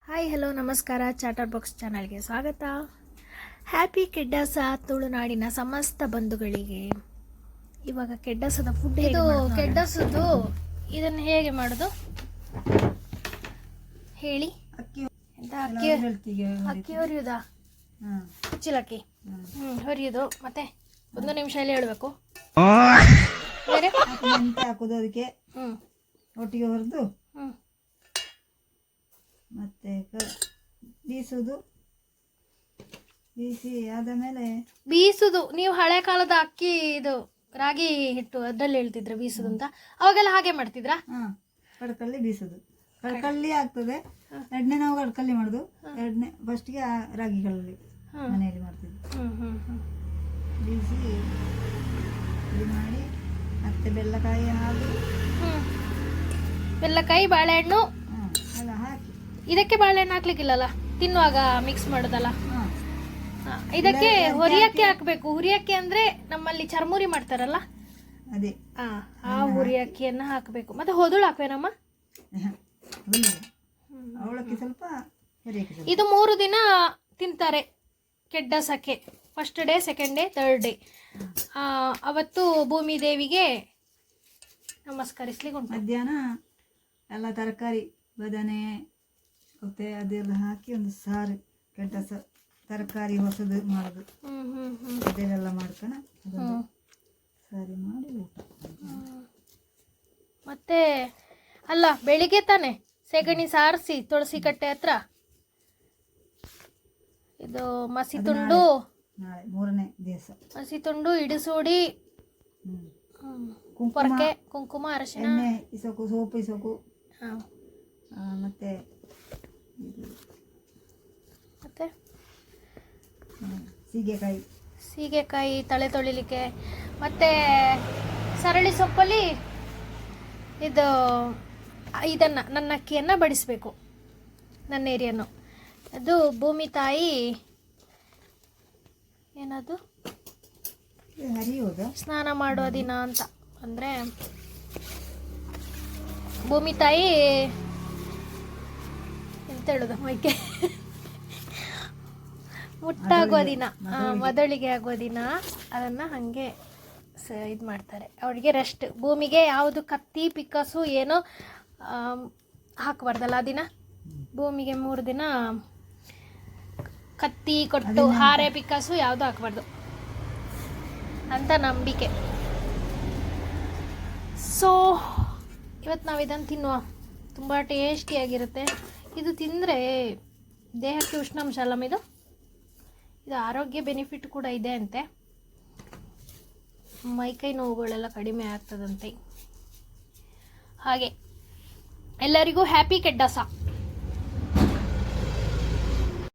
Hi hello ನಮಸ್ಕಾರ, chatter box ಚಾನಲ್ಗೆ ಸ್ವಾಗತ. ಹ್ಯಾಪಿ ಕೆಡ್ಡಾಸ ತುಳುನಾಡಿನ ಸಮಸ್ತ ಬಂಧುಗಳಿಗೆ. ಇವಾಗ ಕೆಡ್ಡಾಸದ ಫುಡ್ ಇದು ಕೆಡ್ಡಾಸದ್ದು ಇದನ್ನು ಹೇಗೆ ಮಾಡೋದು ಹೇಳಿ. ಎಂತ ಅಕ್ಕಿ ಹೊರಿಯುವುದಾ? ಕುಚ್ಚಲಕ್ಕಿ ಹೊರಿಯುವುದು, ಮತ್ತೆ 1 ನಿಮಿಷ ಅಲ್ಲಿ ಹೇಳಬೇಕು. ಬೇರೆ ಹಾಕೋದು ಅದಕ್ಕೆ ಒಟ್ಟಿಗೆ ಹೊರದು ಮತ್ತೆ ಬೀಸಿ ಆದ ಮೇಲೆ ಬೀಸುದು. ನೀವು ಹಳೆ ಕಾಲದ ಅಕ್ಕಿ ಇದು ರಾಗಿ ಹಿಟ್ಟು ಅದ್ರಲ್ಲಿ ಹೇಳ್ತಿದ್ರ ಬೀಸುದು ಅಂತ, ಅವಾಗೆಲ್ಲ ಹಾಗೆ ಮಾಡ್ತಿದ್ರಾ? ಕಡ್ಕಲ್ಲಿ ಬೀಸುದು. ಕಡ್ಕಲ್ಲಿ ಆಗ್ತದೆ. ಎರಡನೇ ನಾವು ಕಡ್ಕಲ್ಲಿ ಮಾಡುದು. ಎರಡನೇ ಫಸ್ಟ್ಗೆ ರಾಗಿಗಳಲ್ಲಿ ಮನೆಯಲ್ಲಿ ಮಾಡ್ತಿದ್ವಿ. ಬೀಸಿ ಇದು ಮಾಡಿ ಮತ್ತೆ ಬೆಲ್ಲಕಾಯಿ ಹಾಲು, ಬೆಲ್ಲಕಾಯಿ, ಬಾಳೆಹಣ್ಣು ಎಲ್ಲ ಹಾಕಿ. ಇದಕ್ಕೆ ಬಾಳೆಹಣ್ಣು ಹಾಕ್ಲಿಕ್ಕಿಲ್ಲಲ್ಲ, ತಿನ್ನುವಾಗ ಮಿಕ್ಸ್ ಮಾಡೋದಲ್ಲ. ಇದಕ್ಕೆ ಹುರಿಯಕ್ಕೆ ಹಾಕ್ಬೇಕು. ಹುರಿಯಕ್ಕೆ ಅಂದ್ರೆ ನಮ್ಮಲ್ಲಿ ಚರ್ಮುರಿ ಮಾಡ್ತಾರಲ್ಲ, ಅದೇ ಆ ಹುರಿಯಕ್ಕಿಯನ್ನ ಹಾಕ್ಬೇಕು. ಮತ್ತೆ ಹೊದಳು ಹಾಕ್ವೇನಮ್ಮ? ಅವಳಕ್ಕೆ ಸ್ವಲ್ಪ ಇದು 3 ದಿನ ತಿಂತಾರೆ ಕೆಡ್ಡಾಸಕ್ಕೆ. First day, second day, third day. ಅವತ್ತು ಭೂಮಿ ದೇವಿಗೆ ನಮಸ್ಕರಿಸ್ಲಿಕ್ಕೆ ಉಂಟು. ಮಧ್ಯಾಹ್ನ ಎಲ್ಲ ತರಕಾರಿ, ಬದನೆ ಮತ್ತೆ ಅದೆಲ್ಲ ಹಾಕಿ ಒಂದು ಸಾರು, ಕೆಡ್ಡಾಸ ತರಕಾರಿ ಹೊಸದು ಮಾಡೋದು. ಅದೆಲ್ಲ ಮಾಡ್ಕೊಂಡು ಅದನ್ನು ಸಾರಿ ಮಾಡಿ ಊಟ. ಮತ್ತೆ ಅಲ್ಲ, ಬೆಳಿಗ್ಗೆ ತಾನೆ ಸೆಗಣಿ ಸಾರಿಸಿ ತುಳಸಿ ಕಟ್ಟೆ ಹತ್ರ ಇದು ಮಸಿ ತುಂಡು, ನಾಳೆ 3ನೇ ದಿವಸ ಮಸಿ ತುಂಡು, ಇಡಿಸೋಡಿ, ಪೊರಕೆ, ಕುಂಕುಮ, ಅರಶಿನ, ಎಣ್ಣೆ ಇಸೋಕು, ಸೋಪು ಇಸೋಕು, ಮತ್ತೆ ಮತ್ತೆ ಸೀಗೆಕಾಯಿ ತಲೆ ತೊಳಿಲಿಕ್ಕೆ, ಮತ್ತೆ ಸರಳಿ ಸೊಪ್ಪಲ್ಲಿ ಇದನ್ನು ನನ್ನ ಅಕ್ಕಿಯನ್ನು ಬಡಿಸಬೇಕು, ನನ್ನ ಏರಿಯನ್ನು. ಅದು ಭೂಮಿ ತಾಯಿ ಏನದು ಸ್ನಾನ ಮಾಡುವ ದಿನ ಅಂತ. ಅಂದರೆ ಭೂಮಿ ತಾಯಿ ಎಂತ ಹೇಳೋದು, ಮೈಕೆ ಮುಟ್ಟಾಗುವ ದಿನ, ಮೊದಲಿಗೆ ಆಗುವ ದಿನ, ಅದನ್ನು ಹಾಗೆ ಇದು ಮಾಡ್ತಾರೆ. ಅವಳಿಗೆ ರೆಸ್ಟ್. ಭೂಮಿಗೆ ಯಾವುದು ಕತ್ತಿ ಪಿಕಾಸು ಏನೋ ಹಾಕಬಾರ್ದಲ್ಲ ಆ ದಿನ. ಭೂಮಿಗೆ 3 ದಿನ ಕತ್ತಿ ಕೊಟ್ಟು ಹಾರೆ ಪಿಕಾಸು ಯಾವುದು ಹಾಕಬಾರ್ದು ಅಂತ ನಂಬಿಕೆ. ಸೊ ಇವತ್ತು ನಾವು ಇದನ್ನು ತಿನ್ನುವ. ತುಂಬ ಟೇಸ್ಟಿಯಾಗಿರುತ್ತೆ. ಇದು ತಿಂದರೆ ದೇಹಕ್ಕೆ ಉಷ್ಣಾಂಶ ಅಲ್ಲಮ್ಮ, ಇದು ಆರೋಗ್ಯ ಬೆನಿಫಿಟ್ ಕೂಡ ಇದೆ ಅಂತೆ. ಮೈಕೈ ನೋವುಗಳೆಲ್ಲ ಕಡಿಮೆ ಆಗ್ತದಂತೆ. ಹಾಗೆ ಎಲ್ಲರಿಗೂ ಹ್ಯಾಪಿ ಕೆಡ್ಡಾಸ.